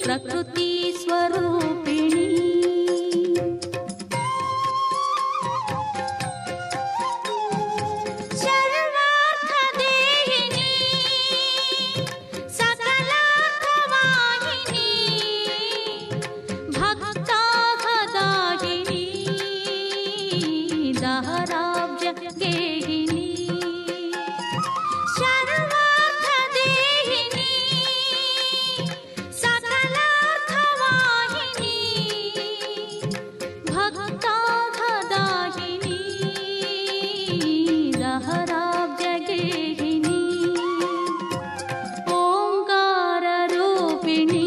प्रकृति स्वरूपिणी सर्वार्थदेहिनी सकलार्थवाहिनी भक्ताहदायिनी दहराब्जगेहिनी सर्वार्थदेहिनी सकलार्थवाहिनी भक्ताहदायिनी दहराब्जगेहिनी ओंकाररूपिणी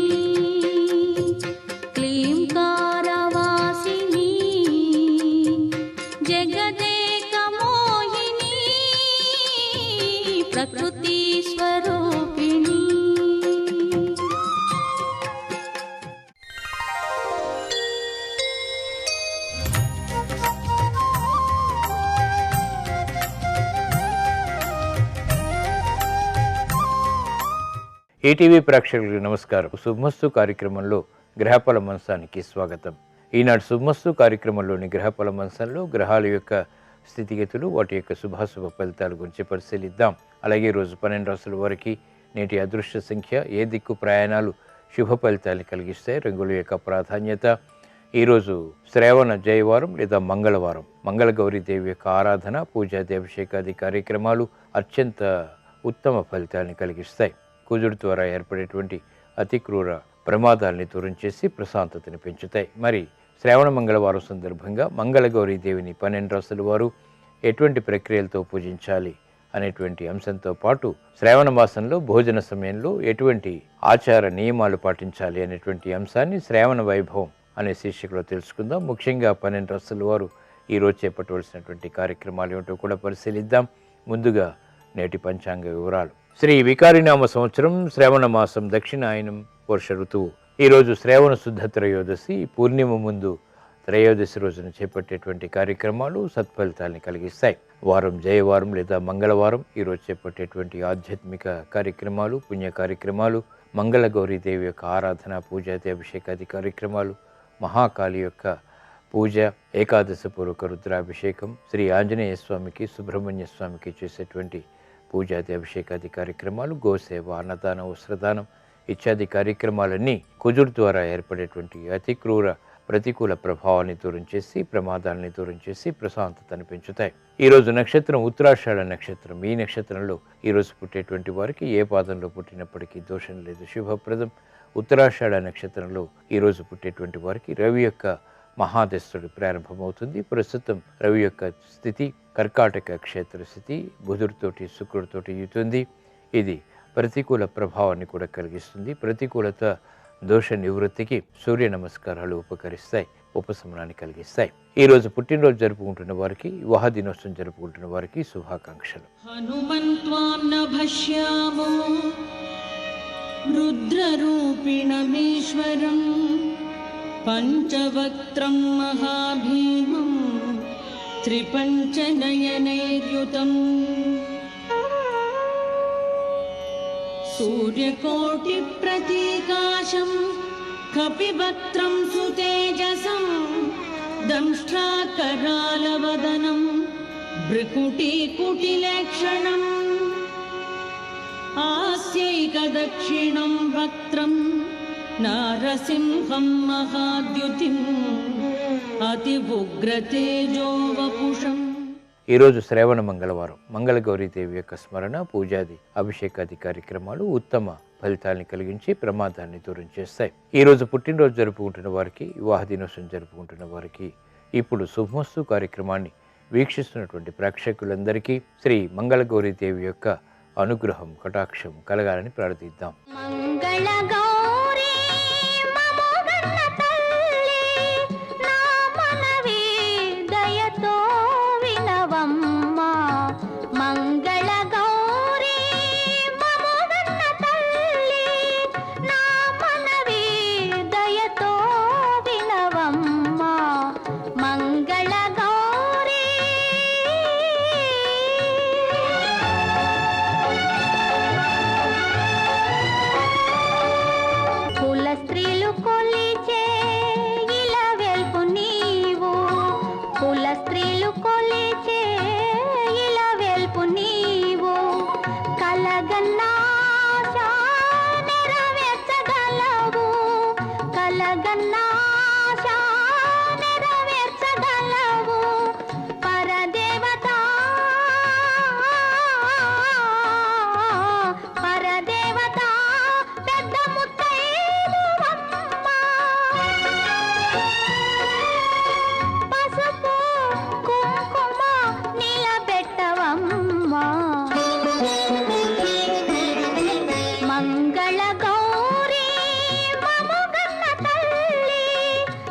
क्लींकारवासिनी जगदेकमोहिनी प्रकृति स्वरूपिणी ఈటీవీ ప్రేక్షకులకు నమస్కారం. శుభమస్తు కార్యక్రమంలో గ్రహఫల మంచానికి స్వాగతం. ఈనాడు శుభమస్తు కార్యక్రమంలోని గ్రహఫల మంచంలో గ్రహాల యొక్క స్థితిగతులు, వాటి యొక్క శుభాశుభ ఫలితాల గురించి పరిశీలిద్దాం. అలాగే రోజు 12 రాసుల వారికి నేటి అదృష్ట సంఖ్య, ఏ దిక్కు ప్రయాణాలు శుభ ఫలితాన్ని కలిగిస్తాయి, రంగుల యొక్క ప్రాధాన్యత. ఈరోజు శ్రావణ జయవారం లేదా మంగళవారం. మంగళగౌరీదేవి యొక్క ఆరాధన, పూజాది అభిషేకాది కార్యక్రమాలు అత్యంత ఉత్తమ ఫలితాన్ని కలిగిస్తాయి. కుజుడు ద్వారా ఏర్పడేటువంటి అతి క్రూర ప్రమాదాలని దూరం చేసి ప్రశాంతతని పెంచుతాయి. మరి శ్రావణ మంగళవారం సందర్భంగా మంగళగౌరీ దేవిని 12 రాసుల వారు ఎటువంటి ప్రక్రియలతో పూజించాలి అనేటువంటి అంశంతో పాటు శ్రావణ మాసంలో భోజన సమయంలో ఎటువంటి ఆచార నియమాలు పాటించాలి అనేటువంటి అంశాన్ని శ్రావణ వైభవం అనే శీర్షికలో తెలుసుకుందాం. ముఖ్యంగా 12 రాసుల వారు ఈరోజు చేపట్టవలసినటువంటి కార్యక్రమాలు ఏమిటో కూడా పరిశీలిద్దాం. ముందుగా నేటి పంచాంగ వివరాలు. శ్రీ వికారినామ సంవత్సరం శ్రావణ మాసం దక్షిణాయనం వర్ష ఋతువు. ఈరోజు శ్రావణ శుద్ధ త్రయోదశి, పూర్ణిమ ముందు త్రయోదశి రోజున చేపట్టేటువంటి కార్యక్రమాలు సత్ఫలితాన్ని కలిగిస్తాయి. వారం జయవారం లేదా మంగళవారం. ఈరోజు చేపట్టేటువంటి ఆధ్యాత్మిక కార్యక్రమాలు, పుణ్య కార్యక్రమాలు, మంగళగౌరీదేవి యొక్క ఆరాధన, పూజాది అభిషేకాది కార్యక్రమాలు, మహాకాళి యొక్క పూజ, ఏకాదశి పూర్వక రుద్రాభిషేకం, శ్రీ ఆంజనేయ స్వామికి, సుబ్రహ్మణ్య స్వామికి చేసేటువంటి పూజాది అభిషేకాది కార్యక్రమాలు, గోసేవ, అన్నదాన, వస్త్రదానం ఇత్యాది కార్యక్రమాలన్నీ కుజుడు ద్వారా ఏర్పడేటువంటి అతి క్రూర ప్రతికూల ప్రభావాన్ని దూరం చేసి, ప్రమాదాలని దూరం చేసి ప్రశాంతతను పెంచుతాయి. ఈరోజు నక్షత్రం ఉత్తరాషాఢ నక్షత్రం. ఈ నక్షత్రంలో ఈరోజు పుట్టేటువంటి వారికి ఏ పాదంలో పుట్టినప్పటికీ దోషం లేదు, శుభప్రదం. ఉత్తరాషాఢ నక్షత్రంలో ఈరోజు పుట్టేటువంటి వారికి రవి యొక్క మహాదశుడు ప్రారంభమవుతుంది. ప్రస్తుతం రవి యొక్క స్థితి కర్కాటక క్షేత్ర స్థితి, బుధుడితోటి శుక్రుడితోటి యుతుంది. ఇది ప్రతికూల ప్రభావాన్ని కూడా కలిగిస్తుంది. ప్రతికూలత దోష నివృత్తికి సూర్య నమస్కారాలు ఉపకరిస్తాయి, ఉపశమనాన్ని కలిగిస్తాయి. ఈరోజు పుట్టినరోజు జరుపుకుంటున్న వారికి, వివాహ దినోత్సవం జరుపుకుంటున్న వారికి శుభాకాంక్షలు. హనుమంత్వాం నభశ్యామో రుద్రరూపిణమీశ్వరం పంచవక్త్రం మహాభీమం త్రిపంచనయనైర్యుతం సూర్యకోటిప్రతీకాశం కపివక్త్రం సుతేజసం దంష్ట్రాకరాలవదనం భృకుటీకుటిలక్షణం ఆస్యైకదక్షిణం వక్త్రం నారసింహం మహాద్యుతిం అతి ఉగ్రతేజో వపుషం. ఈరోజు శ్రావణ మంగళవారం. మంగళగౌరీదేవి యొక్క స్మరణ, పూజాది అభిషేకాది కార్యక్రమాలు ఉత్తమ ఫలితాన్ని కలిగించి ప్రమాదాన్ని దూరం చేస్తాయి. ఈరోజు పుట్టినరోజు జరుపుకుంటున్న వారికి, వివాహ దినోత్సవం జరుపుకుంటున్న వారికి ఇప్పుడు శుభమస్తు కార్యక్రమాన్ని వీక్షిస్తున్నటువంటి ప్రేక్షకులందరికీ శ్రీ మంగళగౌరీదేవి యొక్క అనుగ్రహం, కటాక్షం కలగాలని ప్రార్థిద్దాం. కన్నగన్నాశ నెరవేర్చగలవు పరదేవత పరదేవత పెద్ద ముత్తైదువమ్మ పసుపు కుంకుమ నిలబెట్టవమ్మా మంగళ గౌరీ మముగన్న తల్లి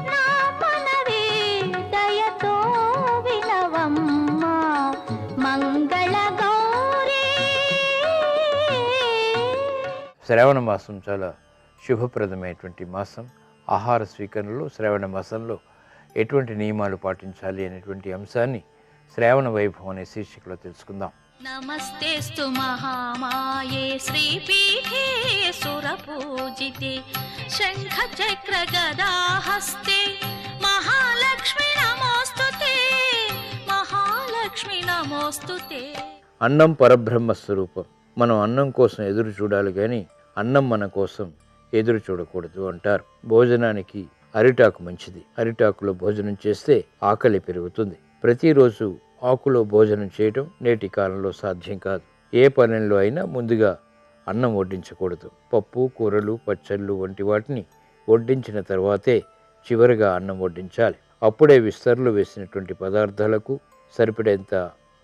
నా మనవి దయతో వినవమ్మా మంగళ గౌరీ శ్రావణ మాసం చాలా శుభప్రదమైనటువంటి మాసం. ఆహార స్వీకరణలో శ్రావణ మాసంలో ఎటువంటి నియమాలు పాటించాలి అనేటువంటి అంశాన్ని శ్రావణ వైభవం అనే శీర్షికలో తెలుసుకుందాం. నమస్తేస్తు మహామాయే శ్రీపీఠే సురపూజితే శంఖ చక్ర గదాహస్తే మహాలక్ష్మి నమోస్తుతే మహాలక్ష్మి నమోస్తుతే. అన్నం పరబ్రహ్మ స్వరూపం. మనం అన్నం కోసం ఎదురు చూడాలి కానీ అన్నం మన కోసం ఎదురు చూడకూడదు అంటారు. భోజనానికి అరిటాకు మంచిది. అరిటాకులో భోజనం చేస్తే ఆకలి పెరుగుతుంది. ప్రతిరోజు ఆకులో భోజనం చేయడం నేటి కాలంలో సాధ్యం కాదు. ఏ పనుల్లో అయినా ముందుగా అన్నం వడ్డించకూడదు. పప్పు, కూరలు, పచ్చళ్ళు వంటి వాటిని వడ్డించిన తర్వాతే చివరిగా అన్నం వడ్డించాలి. అప్పుడే విస్తరలు వేసినటువంటి పదార్థాలకు సరిపడేంత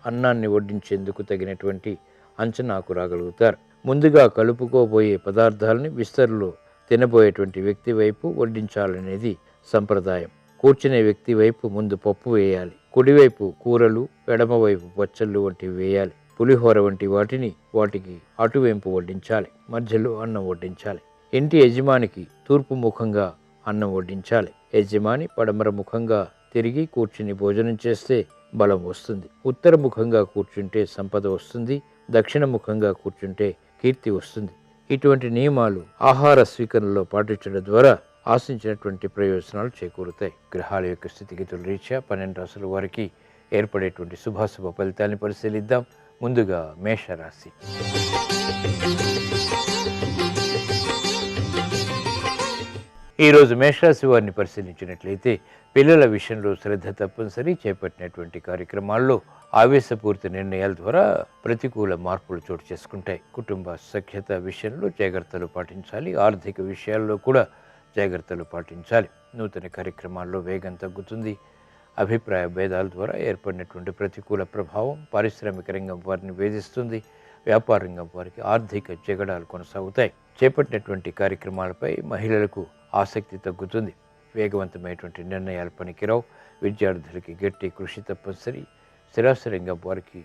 అన్నాన్ని వడ్డించేందుకు తగినటువంటి అంచనాకు రాగలుగుతారు. ముందుగా కలుపుకోబోయే పదార్థాలని విస్తరలో తినబోయేటువంటి వ్యక్తి వైపు వడ్డించాలనేది సంప్రదాయం. కూర్చునే వ్యక్తి వైపు ముందు పప్పు వేయాలి. కుడివైపు కూరలు, ఎడమవైపు పచ్చళ్ళు వంటివి వేయాలి. పులిహోర వంటి వాటికి అటువైపు వడ్డించాలి. మధ్యలో అన్నం వడ్డించాలి. ఇంటి యజమానికి తూర్పు ముఖంగా అన్నం వడ్డించాలి. యజమాని పడమర ముఖంగా తిరిగి కూర్చుని భోజనం చేస్తే బలం వస్తుంది. ఉత్తర ముఖంగా కూర్చుంటే సంపద వస్తుంది. దక్షిణ ముఖంగా కూర్చుంటే కీర్తి వస్తుంది. ఇటువంటి నియమాలు ఆహార స్వీకరణలో పాటించడం ద్వారా ఆశించినటువంటి ప్రయోజనాలు చేకూరుతాయి. గ్రహాల యొక్క స్థితిగతుల రీత్యా 12 రాశుల వారికి ఏర్పడేటువంటి శుభాశుభ ఫలితాన్ని పరిశీలిద్దాం. ముందుగా మేషరాశి. ఈరోజు మేషరాశి వారిని పరిశీలించినట్లయితే పిల్లల విషయంలో శ్రద్ధ తప్పనిసరి. చేపట్టినటువంటి కార్యక్రమాల్లో ఆవేశపూరిత నిర్ణయాల ద్వారా ప్రతికూల మార్పులు చోటు చేసుకుంటాయి. కుటుంబ సఖ్యత విషయంలో జాగ్రత్తలు పాటించాలి. ఆర్థిక విషయాల్లో కూడా జాగ్రత్తలు పాటించాలి. నూతన కార్యక్రమాల్లో వేగం తగ్గుతుంది. అభిప్రాయ భేదాల ద్వారా ఏర్పడినటువంటి ప్రతికూల ప్రభావం పారిశ్రామిక రంగం వారిని వేధిస్తుంది. వ్యాపార రంగం వారికి ఆర్థిక జగడాలు కొనసాగుతాయి. చేపట్టినటువంటి కార్యక్రమాలపై మహిళలకు ఆసక్తి తగ్గుతుంది. వేగవంతమైనటువంటి నిర్ణయాలు పనికిరావు. విద్యార్థులకి గట్టి కృషి తప్పనిసరి. స్థిరాస్తి రంగం వారికి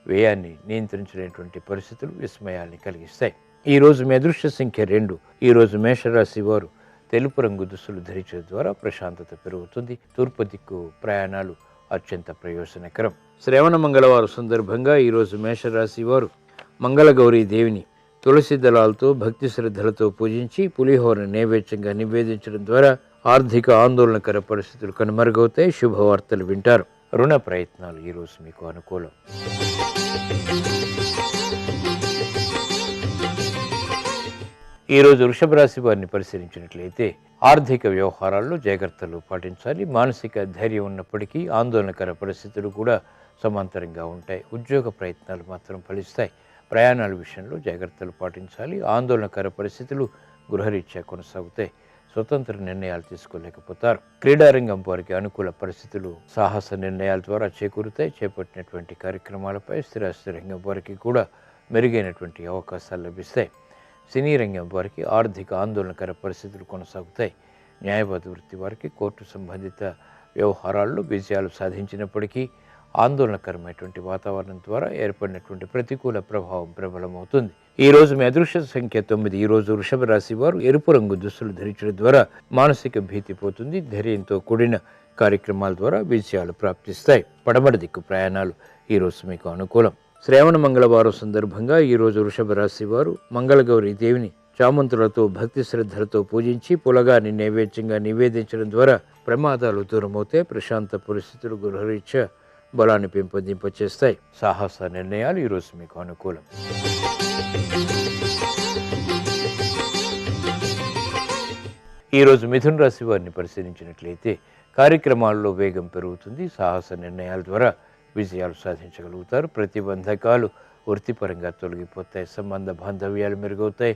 వ్యయాన్ని నియంత్రించలేనటువంటి పరిస్థితులు విస్మయాల్ని కలిగిస్తాయి. ఈరోజు మీ అదృష్ట సంఖ్య 2. ఈరోజు మేషరాశి వారు తెలుపు రంగు దుస్తులు ధరించడం ద్వారా ప్రశాంతత పెరుగుతుంది. తూర్పు దిక్కు ప్రయాణాలు అత్యంత ప్రయోజనకరం. శ్రావణ మంగళవారం సందర్భంగా ఈరోజు మేషరాశి వారు మంగళగౌరీ దేవిని తులసి దళాలతో భక్తి శ్రద్ధలతో పూజించి పులిహోర నైవేద్యంగా నివేదించడం ద్వారా ఆర్థిక ఆందోళనకర పరిస్థితులు కనుమరుగవుతాయి. శుభవార్తలు వింటారు. రుణ ప్రయత్నాలు ఈరోజు మీకు అనుకూలం. ఈరోజు వృషభ రాశి వారిని పరిశీలించినట్లయితే ఆర్థిక వ్యవహారాల్లో జాగ్రత్తలు పాటించాలి. మానసిక ధైర్యం ఉన్నప్పటికీ ఆందోళనకర పరిస్థితులు కూడా సమాంతరంగా ఉంటాయి. ఉద్యోగ ప్రయత్నాలు మాత్రం ఫలిస్తాయి. ప్రయాణాల విషయంలో జాగ్రత్తలు పాటించాలి. ఆందోళనకర పరిస్థితులు గృహరీత్యా కొనసాగుతాయి. స్వతంత్ర నిర్ణయాలు తీసుకోలేకపోతారు. క్రీడారంగం వారికి అనుకూల పరిస్థితులు సాహస నిర్ణయాల ద్వారా చేకూరుతాయి. చేపట్టినటువంటి కార్యక్రమాలపై స్థిరాస్తి రంగం వారికి కూడా మెరుగైనటువంటి అవకాశాలు లభిస్తాయి. సినీ రంగం వారికి ఆర్థిక ఆందోళనకర పరిస్థితులు కొనసాగుతాయి. న్యాయవాద వృత్తి వారికి కోర్టు సంబంధిత వ్యవహారాల్లో విజయాలు సాధించినప్పటికీ ఆందోళనకరమైనటువంటి వాతావరణం ద్వారా ఏర్పడినటువంటి ప్రతికూల ప్రభావం ప్రబలమవుతుంది. ఈ రోజు మీ అదృష్ట సంఖ్య 9. ఈ రోజు వృషభ రాశి వారు ఎరుపు రంగు దుస్తులు ధరించడం ద్వారా మానసిక భీతి పోతుంది. ధైర్యంతో కూడిన కార్యక్రమాల ద్వారా విజయాలు ప్రాప్తిస్తాయి. పడమర దిక్కు ప్రయాణాలు ఈ రోజు మీకు అనుకూలం. శ్రావణ మంగళవారం సందర్భంగా ఈ రోజు వృషభ రాశి వారు మంగళగౌరి దేవిని చామంతులతో భక్తి శ్రద్ధలతో పూజించి పులగాన్ని నైవేద్యంగా నివేదించడం ద్వారా ప్రమాదాలు దూరమవుతాయి. ప్రశాంత పరిస్థితులు గృహరీత్యా బలాన్ని పెంపొందింపచేస్తాయి. సాహస నిర్ణయాలు ఈరోజు మీకు అనుకూలం. ఈరోజు మిథున రాశి వారిని పరిశీలించినట్లయితే కార్యక్రమాల్లో వేగం పెరుగుతుంది. సాహస నిర్ణయాల ద్వారా విజయాలు సాధించగలుగుతారు. ప్రతిబంధకాలు వృత్తిపరంగా తొలగిపోతాయి. సంబంధ బాంధవ్యాలు మెరుగవుతాయి.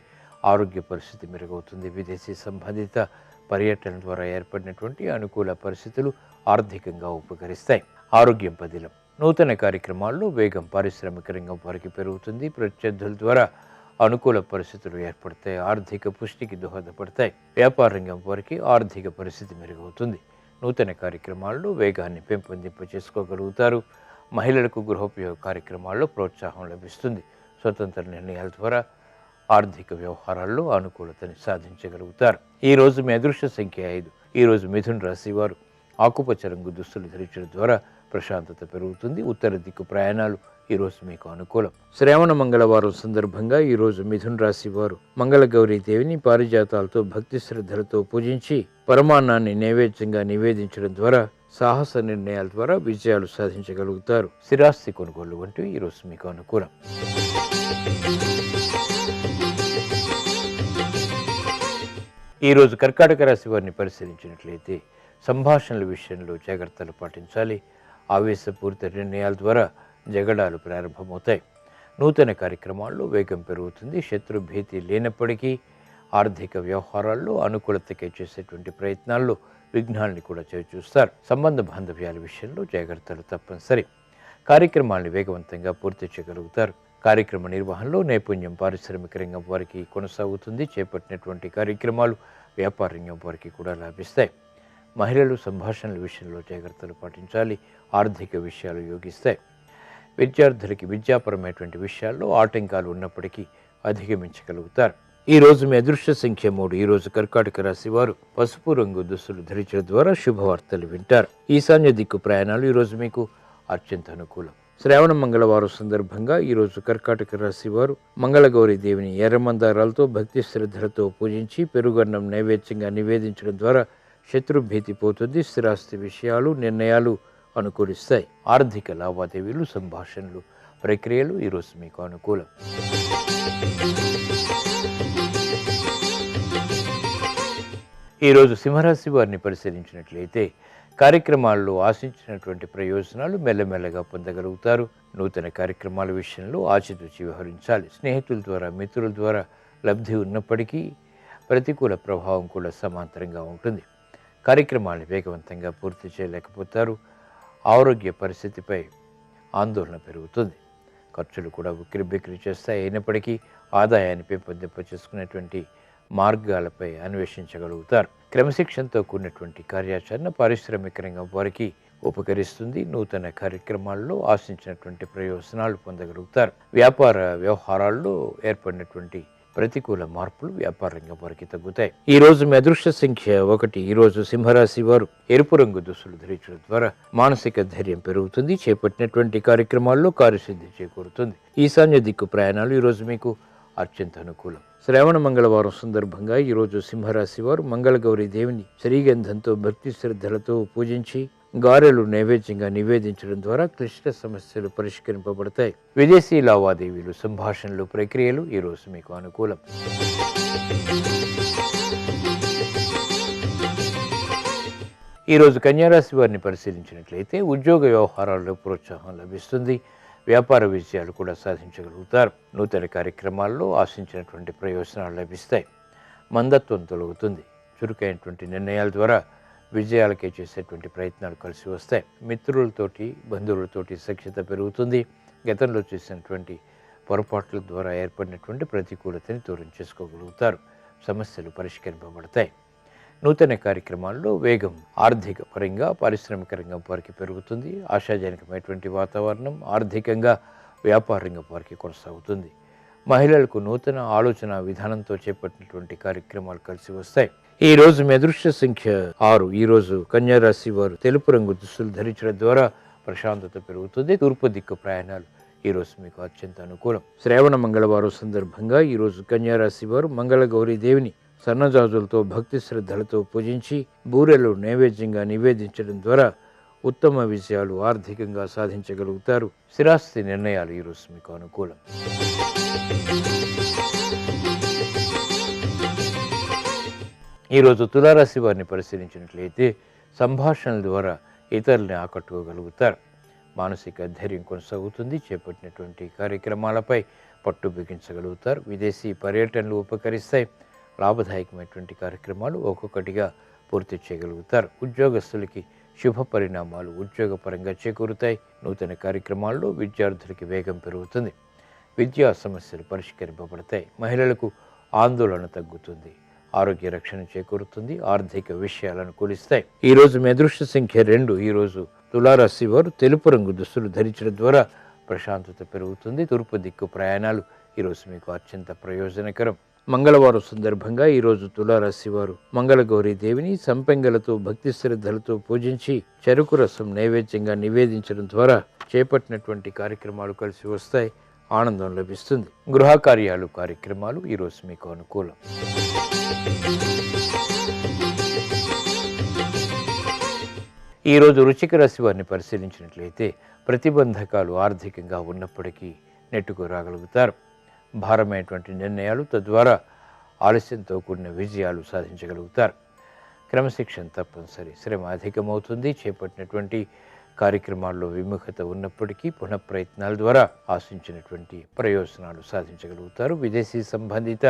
ఆరోగ్య పరిస్థితి మెరుగవుతుంది. విదేశీ సంబంధిత పర్యటన ద్వారా ఏర్పడినటువంటి అనుకూల పరిస్థితులు ఆర్థికంగా ఉపకరిస్తాయి. ఆరోగ్యం పదిలం. నూతన కార్యక్రమాల్లో వేగం పారిశ్రామిక రంగం వారికి పెరుగుతుంది. ప్రత్యర్థుల ద్వారా అనుకూల పరిస్థితులు ఏర్పడతాయి. ఆర్థిక పుష్టికి దోహదపడతాయి. వ్యాపార రంగం వారికి ఆర్థిక పరిస్థితి మెరుగవుతుంది. నూతన కార్యక్రమాల్లో వేగాన్ని పెంపొందింప చేసుకోగలుగుతారు. మహిళలకు గృహోపయోగ కార్యక్రమాల్లో ప్రోత్సాహం లభిస్తుంది. స్వతంత్ర నిర్ణయాల ద్వారా ఆర్థిక వ్యవహారాల్లో అనుకూలతని సాధించగలుగుతారు. ఈరోజు మీ అదృష్ట సంఖ్య 5. ఈరోజు మిథున రాశి వారు ఆకుపచ్చ రంగు దుస్తులు ధరించడం ద్వారా ప్రశాంతత పెరుగుతుంది. ఉత్తర దిక్కు ప్రయాణాలు ఈరోజు మీకు అనుకూలం. శ్రావణ మంగళవారం సందర్భంగా ఈరోజు మిథున రాశి వారు మంగళగౌరీ దేవిని పారిజాతాలతో భక్తి శ్రద్ధలతో పూజించి పరమాన్నాన్ని నైవేద్యంగా నివేదించడం ద్వారా సాహస నిర్ణయాల ద్వారా విజయాలు సాధించగలుగుతారు. స్థిరాస్తి కొనుగోలు వంటివి ఈరోజు మీకు అనుకూలం. ఈరోజు కర్కాటక రాశి వారిని పరిశీలించినట్లయితే సంభాషణల విషయంలో జాగ్రత్తలు పాటించాలి. ఆవేశపూరిత నిర్ణయాల ద్వారా జగడాలు ప్రారంభమవుతాయి. నూతన కార్యక్రమాల్లో వేగం పెరుగుతుంది. శత్రు భీతి లేనప్పటికీ ఆర్థిక వ్యవహారాల్లో అనుకూలతకై చేసేటువంటి ప్రయత్నాల్లో విఘ్నాల్ని కూడా చూస్తారు. సంబంధ బాంధవ్యాల విషయంలో జాగ్రత్తలు తప్పనిసరి. కార్యక్రమాల్ని వేగవంతంగా పూర్తి చేయగలుగుతారు. కార్యక్రమ నిర్వహణలో నైపుణ్యం పారిశ్రామిక రంగం వారికి కొనసాగుతుంది. చేపట్టినటువంటి కార్యక్రమాలు వ్యాపార రంగం వారికి కూడా లాభిస్తాయి. మహిళలు సంభాషణల విషయంలో జాగ్రత్తలు పాటించాలి. ఆర్థిక విషయాలు యోగిస్తాయి. విద్యార్థులకి విద్యాపరమైనటువంటి విషయాల్లో ఆటంకాలు ఉన్నప్పటికీ అధిగమించగలుగుతారు. ఈరోజు మీ అదృష్ట సంఖ్య 3. ఈరోజు కర్కాటక రాశి వారు పసుపు రంగు దుస్తులు ధరించడం ద్వారా శుభవార్తలు వింటారు. ఈశాన్య దిక్కు ప్రయాణాలు ఈరోజు మీకు అత్యంత అనుకూలం. శ్రావణ మంగళవారం సందర్భంగా ఈరోజు కర్కాటక రాశి వారు మంగళగౌరి దేవిని ఎర్రమందారాలతో భక్తి శ్రద్ధలతో పూజించి పెరుగన్నం నైవేద్యంగా నివేదించడం ద్వారా శత్రుభీతి పోతుంది. స్థిరాస్తి విషయాలు నిర్ణయాలు అనుకూలిస్తాయి. ఆర్థిక లావాదేవీలు సంభాషణలు ప్రక్రియలు ఈరోజు మీకు అనుకూలం. ఈరోజు సింహరాశి వారిని పరిశీలించినట్లయితే కార్యక్రమాల్లో ఆశించినటువంటి ప్రయోజనాలు మెల్లమెల్లగా పొందగలుగుతారు. నూతన కార్యక్రమాల విషయంలో ఆచితూచి వ్యవహరించాలి. స్నేహితుల ద్వారా మిత్రుల ద్వారా లబ్ధి ఉన్నప్పటికీ ప్రతికూల ప్రభావం కూడా సమాంతరంగా ఉంటుంది. కార్యక్రమాలను వేగవంతంగా పూర్తి చేయలేకపోతారు. ఆరోగ్య పరిస్థితిపై ఆందోళన పెరుగుతుంది. ఖర్చులు కూడా ఉక్కిరిబిక్కిరి చేస్తాయి. అయినప్పటికీ ఆదాయాన్ని పెంపొందింప చేసుకునేటువంటి మార్గాలపై అన్వేషించగలుగుతారు. క్రమశిక్షణతో కూడినటువంటి కార్యాచరణ పారిశ్రామిక రంగం వారికి ఉపకరిస్తుంది. నూతన కార్యక్రమాల్లో ఆశించినటువంటి ప్రయోజనాలు పొందగలుగుతారు. వ్యాపార వ్యవహారాల్లో ఏర్పడినటువంటి ప్రతికూల మార్పులు వ్యాపార రంగం వారికి తగ్గుతాయి. ఈ రోజు మీ అదృష్ట సంఖ్య 1. ఈరోజు సింహరాశి వారు ఎరుపు రంగు దుస్తులు ధరించడం ద్వారా మానసిక ధైర్యం పెరుగుతుంది. చేపట్టినటువంటి కార్యక్రమాల్లో కార్యసిద్ధి చేకూరుతుంది. ఈశాన్య దిక్కు ప్రయాణాలు ఈరోజు మీకు అత్యంత అనుకూలం. శ్రావణ మంగళవారం సందర్భంగా ఈరోజు సింహరాశి వారు మంగళగౌరి దేవిని శ్రీగంధంతో భక్తి శ్రద్ధలతో పూజించి గారెలు నైవేద్యంగా నివేదించడం ద్వారా క్లిష్ట సమస్యలు పరిష్కరింపబడతాయి. విదేశీ లావాదేవీలు సంభాషణలు ప్రక్రియలు ఈరోజు మీకు అనుకూలం. ఈరోజు కన్యారాశి వారిని పరిశీలించినట్లయితే ఉద్యోగ వ్యవహారాల్లో ప్రోత్సాహం లభిస్తుంది. వ్యాపార విజయాలు కూడా సాధించగలుగుతారు. నూతన కార్యక్రమాల్లో ఆశించినటువంటి ప్రయోజనాలు లభిస్తాయి. మందత్వం తొలగుతుంది. చురుకైనటువంటి నిర్ణయాల ద్వారా విజయాలకే చేసేటువంటి ప్రయత్నాలు కలిసి వస్తాయి. మిత్రులతోటి బంధువులతోటి సఖ్యత పెరుగుతుంది. గతంలో చేసినటువంటి పొరపాట్ల ద్వారా ఏర్పడినటువంటి ప్రతికూలతని దూరం చేసుకోగలుగుతారు. సమస్యలు పరిష్కరింపబడతాయి. నూతన కార్యక్రమాల్లో వేగం ఆర్థిక పరంగా పారిశ్రామిక రంగం వారికి పెరుగుతుంది. ఆశాజనకమైనటువంటి వాతావరణం ఆర్థికంగా వ్యాపార రంగం వారికి కొనసాగుతుంది. మహిళలకు నూతన ఆలోచన విధానంతో చేపట్టినటువంటి కార్యక్రమాలు కలిసి వస్తాయి. ఈ రోజు మీ అదృష్ట సంఖ్య 6. ఈరోజు కన్యారాశి వారు తెలుపు రంగు దుస్తులు ధరించడం ద్వారా ప్రశాంతత పెరుగుతుంది. తూర్పు దిక్కు ప్రయాణాలు ఈరోజు మీకు అత్యంత అనుకూలం. శ్రావణ మంగళవారం సందర్భంగా ఈరోజు కన్యారాశి వారు మంగళగౌరీ దేవిని సన్నజాజులతో భక్తి శ్రద్ధలతో పూజించి బూరెలు నైవేద్యంగా నివేదించడం ద్వారా ఉత్తమ విజయాలు ఆర్థికంగా సాధించగలుగుతారు. స్థిరాస్తి నిర్ణయాలు ఈరోజు మీకు అనుకూలం. ఈరోజు తులారాశి వారిని పరిశీలించినట్లయితే సంభాషణల ద్వారా ఇతరుల్ని ఆకట్టుకోగలుగుతారు. మానసిక ధైర్యం కొనసాగుతుంది. చేపట్టినటువంటి కార్యక్రమాలపై పట్టు బిగించగలుగుతారు. విదేశీ పర్యటనలు ఉపకరిస్తాయి. లాభదాయకమైనటువంటి కార్యక్రమాలు ఒక్కొక్కటిగా పూర్తి చేయగలుగుతారు. ఉద్యోగస్తులకి శుభ పరిణామాలు ఉద్యోగపరంగా చేకూరుతాయి. నూతన కార్యక్రమాల్లో విద్యార్థులకి వేగం పెరుగుతుంది. విద్యా సమస్యలు పరిష్కరింపబడతాయి. మహిళలకు ఆందోళన తగ్గుతుంది. ఆరోగ్య రక్షణ చేకూరుతుంది. ఆర్థిక విషయాలు అనుకూలిస్తాయి. ఈరోజు మీ అదృష్ట సంఖ్య 2. ఈరోజు తులారాశి వారు తెలుపు రంగు దుస్తులు ధరించడం ద్వారా ప్రశాంతత పెరుగుతుంది. తూర్పు దిక్కు ప్రయాణాలు ఈరోజు మీకు అత్యంత ప్రయోజనకరం. మంగళవారం సందర్భంగా ఈరోజు తులారాశి వారు మంగళగౌరీ దేవిని సంపెంగలతో భక్తి శ్రద్ధలతో పూజించి చెరుకు రసం నైవేద్యంగా నివేదించడం ద్వారా చేపట్టినటువంటి కార్యక్రమాలు కలిసి వస్తాయి. ఆనందం లభిస్తుంది. గృహ కార్యక్రమాలు ఈరోజు మీకు అనుకూలం. ఈరోజు వృశ్చిక రాశి వారిని పరిశీలించినట్లయితే ప్రతిబంధకాలు ఆర్థికంగా ఉన్నప్పటికీ నెట్టుకు రాగలుగుతారు. భారమైనటువంటి నిర్ణయాలు తద్వారా ఆలస్యంతో కూడిన విజయాలు సాధించగలుగుతారు. క్రమశిక్షణ తప్పనిసరి. శ్రమ అధికమవుతుంది. చేపట్టినటువంటి కార్యక్రమాల్లో విముఖత ఉన్నప్పటికీ పునఃప్రయత్నాల ద్వారా ఆశించినటువంటి ప్రయోజనాలు సాధించగలుగుతారు. విదేశీ సంబంధిత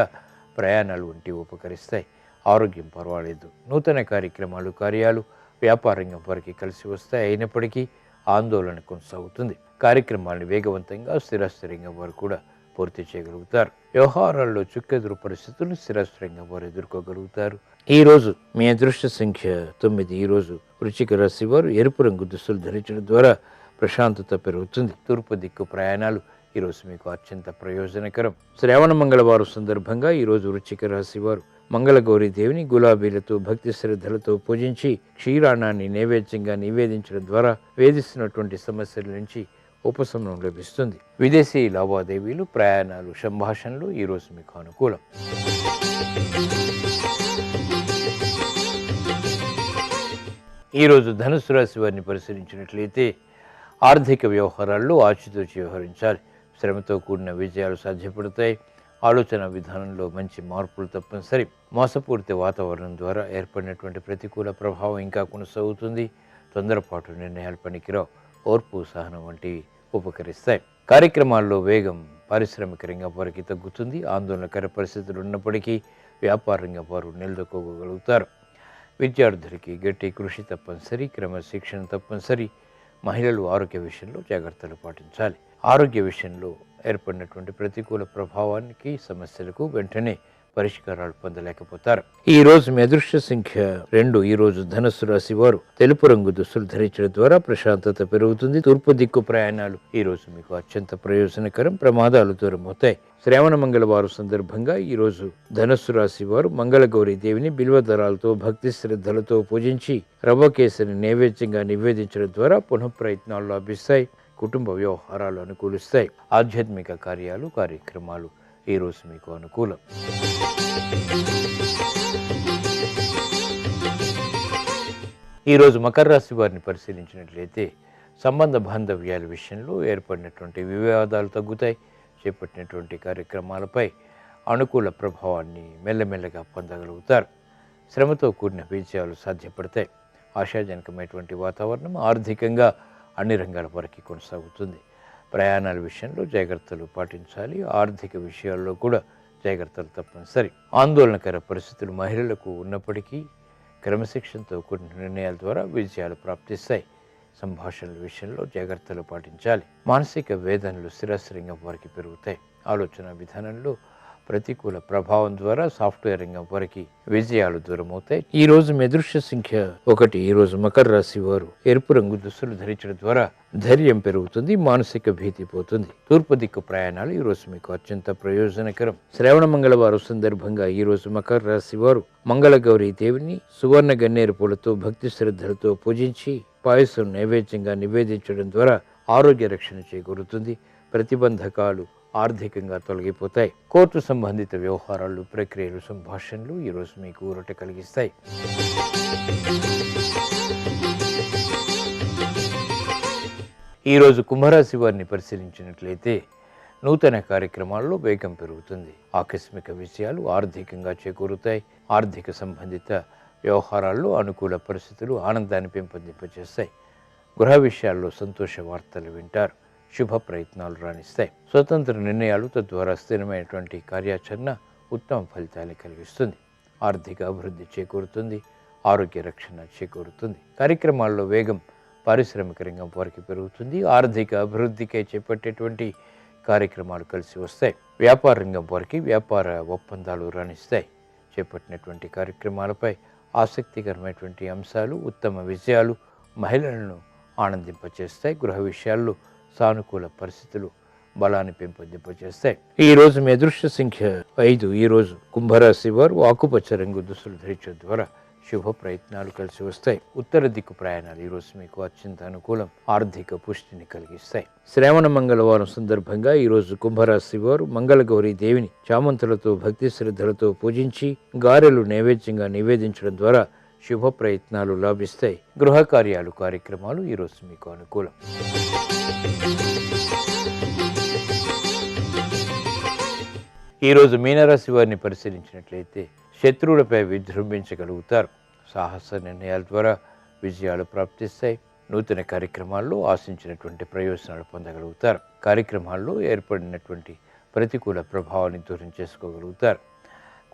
ప్రయాణాలు వంటి ఉపకరిస్తాయి. ఆరోగ్యం పర్వాలేదు. నూతన కార్యాలు వ్యాపారంగం వారికి కలిసి వస్తాయి. అయినప్పటికీ ఆందోళన కొనసాగుతుంది. కార్యక్రమాలను వేగవంతంగా స్థిరస్థిరంగా వారు కూడా పూర్తి చేయగలుగుతారు. వ్యవహారాల్లో చుక్కెదురు పరిస్థితులను స్థిరస్థిరంగా వారు ఎదుర్కోగలుగుతారు. ఈరోజు మీ అదృష్ట సంఖ్య 9. ఈరోజు వృశ్చిక రాశి వారు ఎరుపు రంగు దుస్తులు ధరించడం ద్వారా ప్రశాంతత పెరుగుతుంది. తూర్పు దిక్కు ప్రయాణాలు ఈరోజు మీకు అత్యంత ప్రయోజనకరం. శ్రావణ మంగళవారం సందర్భంగా ఈరోజు వృశ్చిక రాశి వారు మంగళగౌరీ దేవిని గులాబీలతో భక్తి శ్రద్ధలతో పూజించి క్షీరాణాన్ని నైవేద్యంగా నివేదించడం ద్వారా వేధిస్తున్నటువంటి సమస్యల నుంచి ఉపశమనం లభిస్తుంది. విదేశీ లావాదేవీలు ప్రయాణాలు సంభాషణలు ఈరోజు మీకు అనుకూలం. ఈరోజు ధనుసు రాశి వారిని పరిశీలించినట్లయితే ఆర్థిక వ్యవహారాల్లో ఆచితూచి వ్యవహరించాలి. శ్రమతో కూడిన విజయాలు సాధ్యపడతాయి. ఆలోచన విధానంలో మంచి మార్పులు తప్పనిసరి. మోసపూరిత వాతావరణం ద్వారా ఏర్పడినటువంటి ప్రతికూల ప్రభావం ఇంకా కొనసాగుతుంది. తొందరపాటు నిర్ణయాలు పనికిరావు. ఓర్పు సహనం వంటివి ఉపకరిస్తాయి. కార్యక్రమాల్లో వేగం పారిశ్రామిక రంగం వారికి తగ్గుతుంది. ఆందోళనకర పరిస్థితులు ఉన్నప్పటికీ వ్యాపార రంగం వారు నిలదొక్కగలుగుతారు. విద్యార్థులకి గట్టి కృషి తప్పనిసరి. క్రమశిక్షణ తప్పనిసరి. మహిళలు ఆరోగ్య విషయంలో జాగ్రత్తలు పాటించాలి. ఆరోగ్య విషయంలో ఏర్పడినటువంటి ప్రతికూల ప్రభావానికి సమస్యలకు వెంటనే పరిష్కారాలు పొందలేకపోతారు. ఈ రోజు మీ అదృష్ట సంఖ్య 2. ఈ రోజు ధనుస్సు రాశి వారు తెలుపు రంగు దుస్తులు ధరించడం ద్వారా ప్రశాంతత పెరుగుతుంది. తూర్పు దిక్కు ప్రయాణాలు ఈ రోజు మీకు అత్యంత ప్రయోజనకరం. ప్రమాదాలు దూరమవుతాయి. శ్రావణ మంగళవారం సందర్భంగా ఈ రోజు ధనుస్సు రాశి వారు మంగళగౌరీ దేవిని బిల్వదళాలతో భక్తి శ్రద్ధలతో పూజించి రవ్వ కేసరి నైవేద్యంగా నివేదించడం ద్వారా పునఃప్రయత్నాలు లభిస్తాయి. కుటుంబ వ్యవహారాలు అనుకూలిస్తాయి. ఆధ్యాత్మిక కార్యక్రమాలు ఈరోజు మీకు అనుకూలం. ఈరోజు మకర రాశి వారిని పరిశీలించినట్లయితే సంబంధ బాంధవ్యాల విషయంలో ఏర్పడినటువంటి వివాదాలు తగ్గుతాయి. చేపట్టినటువంటి కార్యక్రమాలపై అనుకూల ప్రభావాన్ని మెల్లమెల్లగా పొందగలుగుతారు. శ్రమతో కూడిన విజయాలు సాధ్యపడతాయి. ఆశాజనకమైనటువంటి వాతావరణం ఆర్థికంగా అన్ని రంగాల వరకు కొనసాగుతుంది. ప్రయాణాల విషయంలో జాగ్రత్తలు పాటించాలి. ఆర్థిక విషయాల్లో కూడా జాగ్రత్తలు తప్పనిసరి. ఆందోళనకర పరిస్థితులు మహిళలకు ఉన్నప్పటికీ క్రమశిక్షణతో కూడిన నిర్ణయాల ద్వారా విజయాలు ప్రాప్తిస్తాయి. సంభాషణల విషయంలో జాగ్రత్తలు పాటించాలి. మానసిక వేదనలు స్థిరస్థిరంగా వారికి పెరుగుతాయి. ఆలోచన విధానంలో ప్రతికూల ప్రభావం ద్వారా సాఫ్ట్వేర్ రంగం వారికి విజయాలు దూరమవుతాయి. ఈ రోజు మీ అదృష్ట సంఖ్య 1. ఈ రోజు మకర రాశి వారు ఎరుపు రంగు దుస్తులు ధరించడం ద్వారా ధైర్యం పెరుగుతుంది. మానసిక భీతి పోతుంది. తూర్పు దిక్కు ప్రయాణాలు ఈ రోజు మీకు అత్యంత ప్రయోజనకరం. శ్రావణ మంగళవారం సందర్భంగా ఈ రోజు మకర రాశి వారు మంగళగౌరీ దేవిని సువర్ణ గన్నేరు పూలతో భక్తి శ్రద్ధలతో పూజించి పాయసం నైవేద్యంగా నివేదించడం ద్వారా ఆరోగ్య రక్షణ చేకూరుతుంది. ప్రతిబంధకాలు ఆర్థికంగా తొలగిపోతాయి. కోర్టు సంబంధిత వ్యవహారాలు ప్రక్రియలు సంభాషణలు ఈరోజు మీకు ఊరట కలిగిస్తాయి. ఈరోజు కుంభరాశి వారిని పరిశీలించినట్లయితే నూతన కార్యక్రమాల్లో వేగం పెరుగుతుంది. ఆకస్మిక విజయాలు ఆర్థికంగా చేకూరుతాయి. ఆర్థిక సంబంధిత వ్యవహారాల్లో అనుకూల పరిస్థితులు ఆనందాన్ని పెంపొందింపజేస్తాయి. గృహ విషయాల్లో సంతోష వార్తలు వింటారు. శుభ ప్రయత్నాలు రాణిస్తాయి. స్వతంత్ర నిర్ణయాలు తద్వారా స్థిరమైనటువంటి కార్యాచరణ ఉత్తమ ఫలితాన్ని కలిగిస్తుంది. ఆర్థిక అభివృద్ధి చేకూరుతుంది. ఆరోగ్య రక్షణ చేకూరుతుంది. కార్యక్రమాల్లో వేగం పారిశ్రామిక రంగం వారికి పెరుగుతుంది. ఆర్థిక అభివృద్ధికై చేపట్టేటువంటి కార్యక్రమాలు కలిసి వస్తాయి. వ్యాపార రంగం వారికి వ్యాపార ఒప్పందాలు రాణిస్తాయి. చేపట్టినటువంటి కార్యక్రమాలపై ఆసక్తికరమైనటువంటి అంశాలు, ఉత్తమ విజయాలు మహిళలను ఆనందింపచేస్తాయి. గృహ విషయాల్లో సానుకూల పరిస్థితులు బలాన్ని పెంపొందింపచేస్తాయి. ఈ రోజు మీ అదృష్ట సంఖ్య 5. ఈ రోజు కుంభరాశి వారు ఆకుపచ్చ రంగు దుస్తులు ధరించడం ద్వారా శుభ ప్రయత్నాలు కలిసి వస్తాయి. ఉత్తర దిక్కు ప్రయాణాలు ఈ రోజు మీకు అత్యంత అనుకూలం. ఆర్థిక పుష్టిని కలిగిస్తాయి. శ్రావణ మంగళవారం సందర్భంగా ఈ రోజు కుంభరాశి వారు మంగళగౌరి దేవిని చామంతులతో భక్తి శ్రద్ధలతో పూజించి గారెలు నైవేద్యంగా నివేదించడం ద్వారా శుభ ప్రయత్నాలు లాభిస్తాయి. గృహ కార్యాలు కార్యక్రమాలు ఈ రోజు మీకు అనుకూలం. ఈరోజు మీనరాశి వారిని పరిశీలించినట్లయితే శత్రువులపై విజృంభించగలుగుతారు. సాహస నిర్ణయాల ద్వారా విజయాలు ప్రాప్తిస్తాయి. నూతన కార్యక్రమాల్లో ఆశించినటువంటి ప్రయోజనాలు పొందగలుగుతారు. కార్యక్రమాల్లో ఏర్పడినటువంటి ప్రతికూల ప్రభావాన్ని దూరం చేసుకోగలుగుతారు.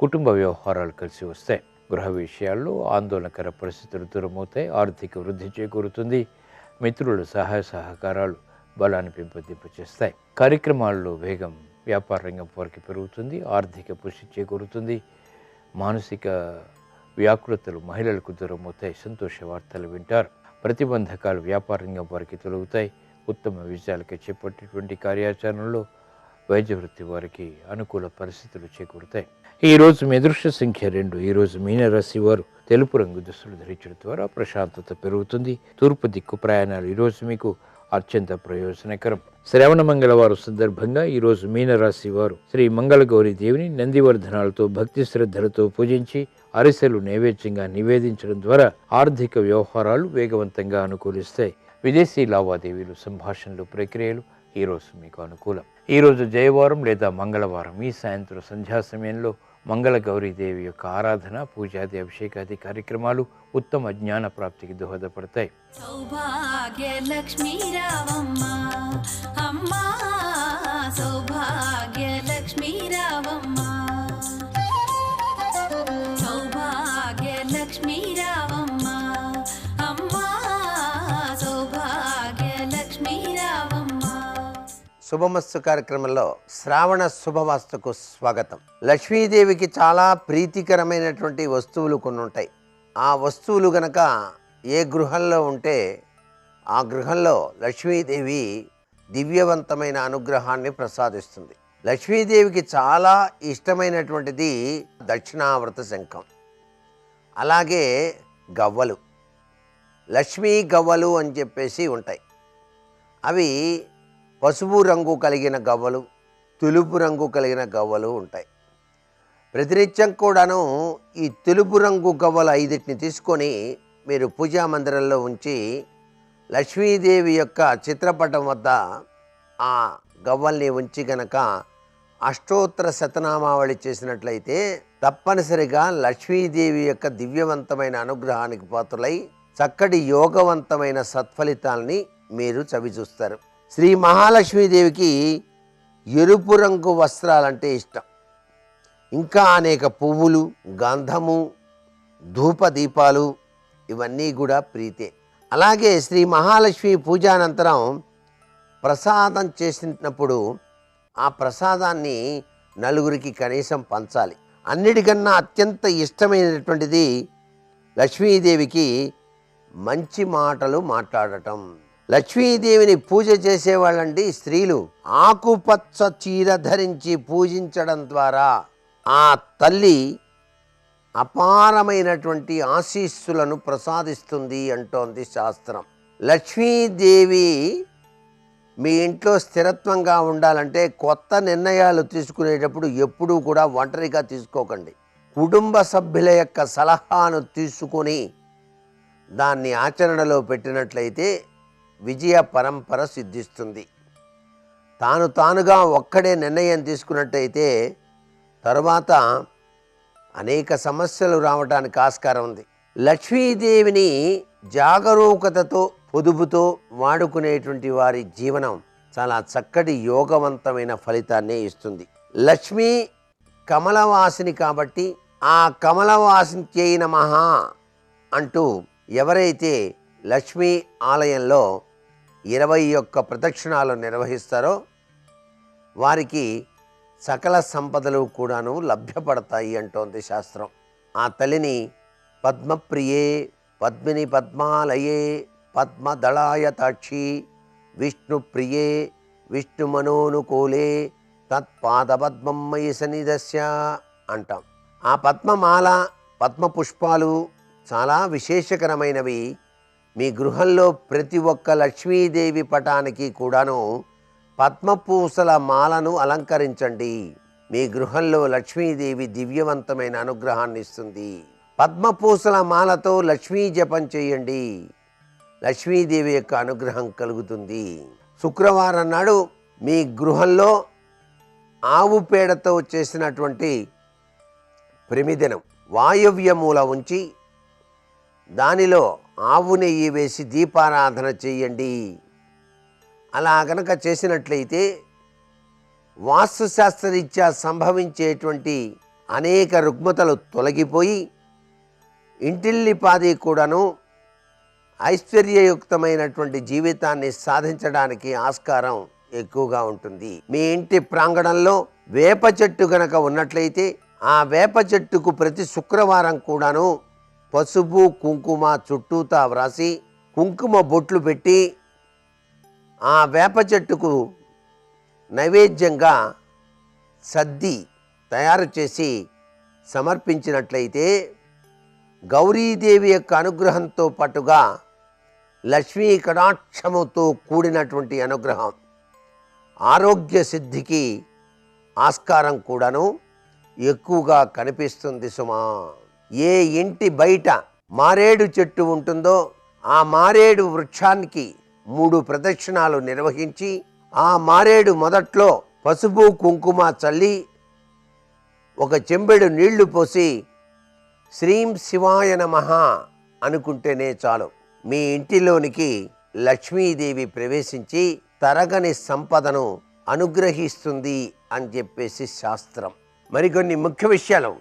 కుటుంబ వ్యవహారాలు కలిసి వస్తాయి. గృహ విషయాల్లో ఆందోళనకర పరిస్థితులు దూరమవుతాయి. ఆర్థిక వృద్ధి చేకూరుతుంది. మిత్రుల సహాయ సహకారాలు బలాన్ని పెంపొందింపచేస్తాయి. కార్యక్రమాల్లో వేగం వ్యాపార రంగం వారికి పెరుగుతుంది. ఆర్థిక పుష్టి చేకూరుతుంది. మానసిక వ్యాకులతలు మహిళలకు దూరమవుతాయి. సంతోష వార్తలు వింటారు. ప్రతిబంధకాలు వ్యాపార రంగం వారికి తొలగుతాయి. ఉత్తమ విజయాలకి చేపట్టేటువంటి కార్యాచరణలో వైద్య వృత్తి వారికి అనుకూల పరిస్థితులు చేకూరుతాయి. ఈ రోజు మీ అదృష్ట సంఖ్య 2. ఈ రోజు మీనరాశి వారు తెలుపు రంగు దుస్తులు ధరించడం ద్వారా ప్రశాంతత పెరుగుతుంది. తూర్పు దిక్కు ప్రయాణాలు ఈరోజు మీకు అత్యంత ప్రయోజనకరం. శ్రావణ మంగళవారం సందర్భంగా ఈరోజు మీనరాశి వారు శ్రీ మంగళగౌరి దేవిని నందివర్ధనాలతో భక్తి శ్రద్ధలతో పూజించి అరిసెలు నైవేద్యంగా నివేదించడం ద్వారా ఆర్థిక వ్యవహారాలు వేగవంతంగా అనుకూలిస్తాయి. విదేశీ లావాదేవీలు, సంభాషణలు, ప్రక్రియలు ఈరోజు మీకు అనుకూలం. ఈరోజు జయవారం లేదా మంగళవారం ఈ సాయంత్రం సంధ్యా సమయంలో మంగళగౌరీదేవి యొక్క ఆరాధన, పూజాది, అభిషేకాది కార్యక్రమాలు ఉత్తమ జ్ఞాన ప్రాప్తికి దోహదపడతాయి. సౌభాగ్య లక్ష్మీ రావమ్మ అమ్మా, సౌభాగ్య లక్ష్మీ రావమ్మ, సౌభాగ్య లక్ష్మీ రావమ్మ అమ్మా, సౌభాగ్య లక్ష్మీ రావమ్మ. శుభమస్తు కార్యక్రమంలో శ్రావణ శుభవాస్తుకు స్వాగతం. లక్ష్మీదేవికి చాలా ప్రీతికరమైనటువంటి వస్తువులు కొన్ని ఉంటాయి. ఆ వస్తువులు గనక ఏ గృహంలో ఉంటే ఆ గృహంలో లక్ష్మీదేవి దివ్యవంతమైన అనుగ్రహాన్ని ప్రసాదిస్తుంది. లక్ష్మీదేవికి చాలా ఇష్టమైనటువంటిది దక్షిణావర్త శంఖం, అలాగే గవ్వలు, లక్ష్మీ గవ్వలు అని చెప్పేసి ఉంటాయి. అవి పసుపు రంగు కలిగిన గవ్వలు, తెలుపు రంగు కలిగిన గవ్వలు ఉంటాయి. ప్రతినిత్యం కూడాను ఈ తెలుపు రంగు గవ్వలు 5 తీసుకొని మీరు పూజా మందిరంలో ఉంచి లక్ష్మీదేవి యొక్క చిత్రపటం వద్ద ఆ గవ్వల్ని ఉంచి గనక అష్టోత్తర శతనామావళి చేసినట్లయితే తప్పనిసరిగా లక్ష్మీదేవి యొక్క దివ్యవంతమైన అనుగ్రహానికి పాత్రులై చక్కటి యోగవంతమైన సత్ఫలితాల్ని మీరు చవిచూస్తారు. శ్రీ మహాలక్ష్మీదేవికి ఎరుపు రంగు వస్త్రాలంటే ఇష్టం. ఇంకా అనేక పువ్వులు, గంధము, ధూపదీపాలు ఇవన్నీ కూడా ప్రీతే. అలాగే శ్రీ మహాలక్ష్మి పూజానంతరం ప్రసాదం చేసినప్పుడు ఆ ప్రసాదాన్ని నలుగురికి కనీసం పంచాలి. అన్నిటికన్నా అత్యంత ఇష్టమైనటువంటిది లక్ష్మీదేవికి మంచి మాటలు మాట్లాడటం. లక్ష్మీదేవిని పూజ చేసేవాళ్ళండి స్త్రీలు ఆకుపచ్చ చీర ధరించి పూజించడం ద్వారా ఆ తల్లి అపారమైనటువంటి ఆశీస్సులను ప్రసాదిస్తుంది అంటోంది శాస్త్రం. లక్ష్మీదేవి మీ ఇంట్లో స్థిరత్వంగా ఉండాలంటే కొత్త నిర్ణయాలు తీసుకునేటప్పుడు ఎప్పుడూ కూడా ఒంటరిగా తీసుకోకండి. కుటుంబ సభ్యుల యొక్క సలహాను తీసుకొని దాన్ని ఆచరణలో పెట్టినట్లయితే విజయ పరంపర సిద్ధిస్తుంది. తానుగా ఒక్కడే నిర్ణయం తీసుకున్నట్టయితే తరువాత అనేక సమస్యలు రావడానికి ఆస్కారం ఉంది. లక్ష్మీదేవిని జాగరూకతతో పొదుపుతో వాడుకునేటువంటి వారి జీవనం చాలా చక్కటి యోగవంతమైన ఫలితాన్ని ఇస్తుంది. లక్ష్మీ కమలవాసిని కాబట్టి ఆ కమలవాసిని నమః అంటూ ఎవరైతే లక్ష్మీ ఆలయంలో 21 ప్రదక్షిణాలు నిర్వహిస్తారో వారికి సకల సంపదలు కూడాను లభ్యపడతాయి అంటోంది శాస్త్రం. ఆ తల్లిని పద్మప్రియే పద్మిని పద్మాలయే పద్మదళాయతాక్షి విష్ణుప్రియే విష్ణుమనోనుకూలే తత్పాదపద్మం మయి సన్నిధస్య అంటాం. ఆ పద్మమాల పద్మపుష్పాలు చాలా విశేషకరమైనవి. మీ గృహంలో ప్రతి ఒక్క లక్ష్మీదేవి పటానికి కూడాను పద్మపూసల మాలను అలంకరించండి. మీ గృహంలో లక్ష్మీదేవి దివ్యవంతమైన అనుగ్రహాన్ని ఇస్తుంది. పద్మపూసల మాలతో లక్ష్మీ జపం చేయండి. లక్ష్మీదేవి యొక్క అనుగ్రహం కలుగుతుంది. శుక్రవారం నాడు మీ గృహంలో ఆవు పేడతో చేసినటువంటి ప్రమిదనం వాయవ్యమూల ఉంచి దానిలో ఆవు నెయ్యి వేసి దీపారాధన చేయండి. అలా గనక చేసినట్లయితే వాస్తుశాస్త్రరీత్యా సంభవించేటువంటి అనేక రుగ్మతలు తొలగిపోయి ఇంటిల్లిపాది కూడాను ఐశ్వర్యయుక్తమైనటువంటి జీవితాన్ని సాధించడానికి ఆస్కారం ఎక్కువగా ఉంటుంది. మీ ఇంటి ప్రాంగణంలో వేప చెట్టు గనక ఉన్నట్లయితే ఆ వేప చెట్టుకు ప్రతి శుక్రవారం కూడాను పసుపు కుంకుమ చుట్టూతా వ్రాసి కుంకుమ బొట్లు పెట్టి ఆ వేప చెట్టుకు నైవేద్యంగా సద్ది తయారు చేసి సమర్పించినట్లయితే గౌరీదేవి యొక్క అనుగ్రహంతో పాటుగా లక్ష్మీ కటాక్షముతో కూడినటువంటి అనుగ్రహం ఆరోగ్య సిద్ధికి ఆస్కారం కూడాను ఎక్కువగా కనిపిస్తుంది సుమా. ఏ ఇంటి బయట మారేడు చెట్టు ఉంటుందో ఆ మారేడు వృక్షానికి 3 ప్రదక్షిణాలు నిర్వహించి ఆ మారేడు మొదట్లో పసుపు కుంకుమ చల్లి ఒక చెంబెడు నీళ్లు పోసి శ్రీం శివాయ నమః అనుకుంటేనే చాలు. మీ ఇంటిలోనికి లక్ష్మీదేవి ప్రవేశించి తరగని సంపదను అనుగ్రహిస్తుంది అని చెప్పేసి శాస్త్రం. మరికొన్ని ముఖ్య విషయాలు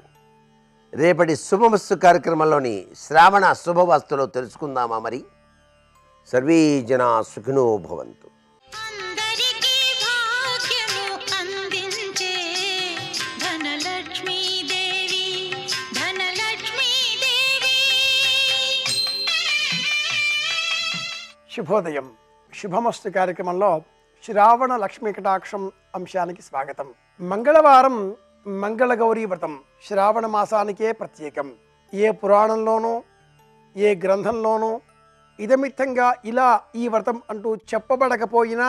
రేపటి శుభమస్తు కార్యక్రమంలోని శ్రావణ శుభవస్తులో తెలుసుకుందామా? మరి సర్వే జనా సుఖినో భవంతు. అందరికీ భాగ్యము అందించే ధనలక్ష్మీదేవి ధనలక్ష్మీదేవి. శుభోదయం. శుభమస్తు కార్యక్రమంలో శ్రావణ లక్ష్మీ కటాక్షం అంశానికి స్వాగతం. మంగళవారం మంగళగౌరీ వ్రతం శ్రావణ మాసానికే ప్రత్యేకం. ఏ పురాణంలోనూ ఏ గ్రంథంలోనూ ఇదమిత్తంగా ఇలా ఈ వ్రతం అంటూ చెప్పబడకపోయినా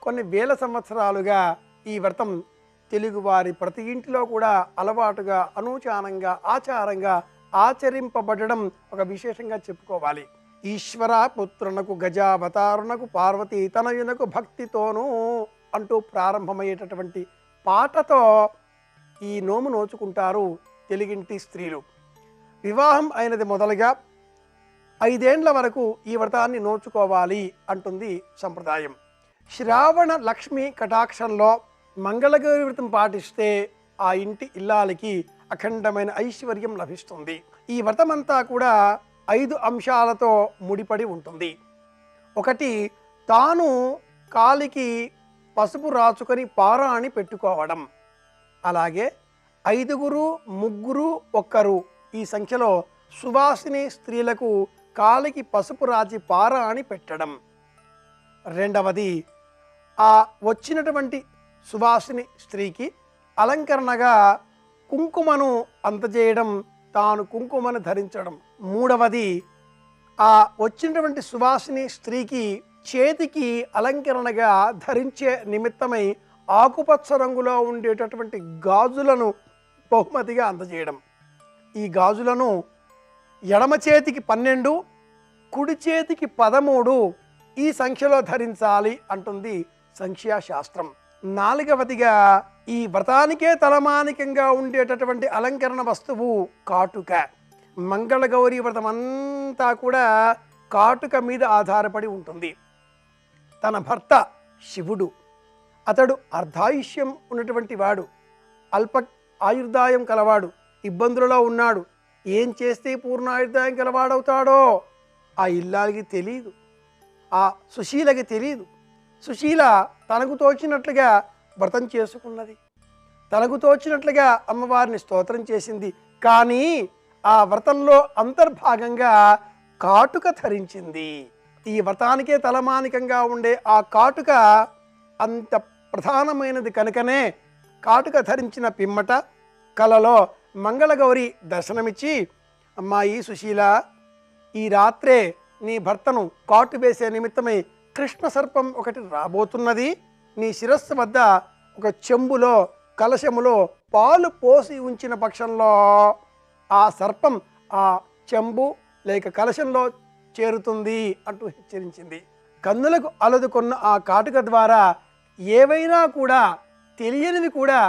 కొన్ని వేల సంవత్సరాలుగా ఈ వ్రతం తెలుగువారి ప్రతి ఇంటిలో కూడా అలవాటుగా అనూచానంగా ఆచారంగా ఆచరింపబడడం ఒక విశేషంగా చెప్పుకోవాలి. ఈశ్వర పుత్రునకు గజావతారునకు పార్వతీ తనయునకు భక్తితోనూ అంటూ ప్రారంభమయ్యేటటువంటి పాటతో ఈ నోము నోచుకుంటారు తెలుగింటి స్త్రీలు. వివాహం అయినది మొదలుగా 5 ఏండ్ల వరకు ఈ వ్రతాన్ని నోచుకోవాలి అంటుంది సంప్రదాయం. శ్రావణ లక్ష్మి కటాక్షంలో మంగళగౌరి వ్రతం పాటిస్తే ఆ ఇంటి ఇల్లాలకి అఖండమైన ఐశ్వర్యం లభిస్తుంది. ఈ వ్రతమంతా కూడా 5 అంశాలతో ముడిపడి ఉంటుంది. 1, తాను కాలికి పసుపు రాచుకొని పారాణి పెట్టుకోవడం. అలాగే 5, 3, 1 ఈ సంఖ్యలో సువాసిని స్త్రీలకు కాలికి పసుపు రాచి పారాణి పెట్టడం. 2వది, ఆ వచ్చినటువంటి సువాసిని స్త్రీకి అలంకరణగా కుంకుమను అందజేయడం, తాను కుంకుమను ధరించడం. 3వది, ఆ వచ్చినటువంటి సువాసిని స్త్రీకి చేతికి అలంకరణగా ధరించే నిమిత్తమై ఆకుపచ్చ రంగులో ఉండేటటువంటి గాజులను బహుమతిగా అందజేయడం. ఈ గాజులను ఎడమ చేతికి 12, కుడి చేతికి 13 ఈ సంఖ్యలో ధరించాలి అంటుంది సంఖ్యాశాస్త్రం. 4వదిగా ఈ వ్రతానికే తలమానికంగా ఉండేటటువంటి అలంకరణ వస్తువు కాటుక. మంగళగౌరీ వ్రతం అంతా కూడా కాటుక మీద ఆధారపడి ఉంటుంది. తన భర్త శివుడు, అతడు అర్ధాయుష్యం ఉన్నటువంటి వాడు, అల్ప ఆయుర్దాయం కలవాడు, ఇబ్బందులలో ఉన్నాడు. ఏం చేస్తే పూర్ణాయుర్దాయం కలవాడవుతాడో ఆ ఇల్లాలకి తెలియదు, ఆ సుశీలకి తెలియదు. సుశీల తనకు తోచినట్లుగా వ్రతం చేసుకున్నది, తనకు తోచినట్లుగా అమ్మవారిని స్తోత్రం చేసింది. కానీ ఆ వ్రతంలో అంతర్భాగంగా కాటుక ధరించింది. ఈ వ్రతానికే తలమానికంగా ఉండే ఆ కాటుక అంత ప్రధానమైనది కనుకనే కాటుక ధరించిన పిమ్మట కలలో మంగళగౌరి దర్శనమిచ్చి, అమ్మాయి సుశీల, ఈ రాత్రే నీ భర్తను కాటు వేసే నిమిత్తమై కృష్ణ సర్పం ఒకటి రాబోతున్నది. నీ శిరస్సు వద్ద ఒక చెంబులో కలశములో పాలు పోసి ఉంచిన పక్షంలో ఆ సర్పం ఆ చెంబు లేక కలశంలో చేరుతుంది అంటూ హెచ్చరించింది. కన్నులకు అలదుకున్న ఆ కాటుక ద్వారా ఏవైనా కూడా తెలియనివి కూడా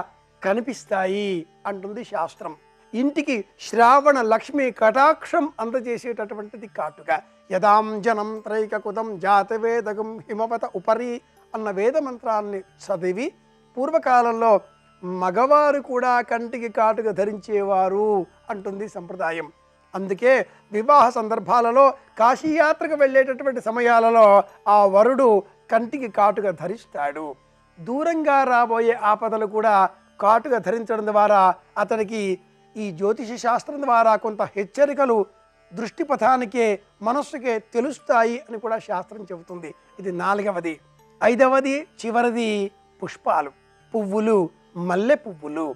కనిపిస్తాయి అంటుంది శాస్త్రం. ఇంటికి శ్రావణ లక్ష్మి కటాక్షం అందజేసేటటువంటిది కాటుక. యదాంజనం త్రైకకుతం జాతవేదగం హిమవత ఉపరి అన్న వేద మంత్రాన్ని చదివి పూర్వకాలంలో మగవారు కూడా కంటికి కాటుక ధరించేవారు అంటుంది సంప్రదాయం. అందుకే వివాహ సందర్భాలలో కాశీయాత్రకు వెళ్ళేటటువంటి సమయాలలో ఆ వరుడు కంటికి కాటుక ధరిస్తాడు. దూరంగా రాబోయే ఆపదలు కూడా కాటుక ధరించడం ద్వారా అతనికి ఈ జ్యోతిష శాస్త్రం ద్వారా కొంత హెచ్చరికలు దృష్టిపథానికే మనస్సుకే తెలుస్తాయి అని కూడా శాస్త్రం చెబుతుంది. ఇది 4వది. 5వది చివరిది పుష్పాలు, పువ్వులు, మల్లె పువ్వులు.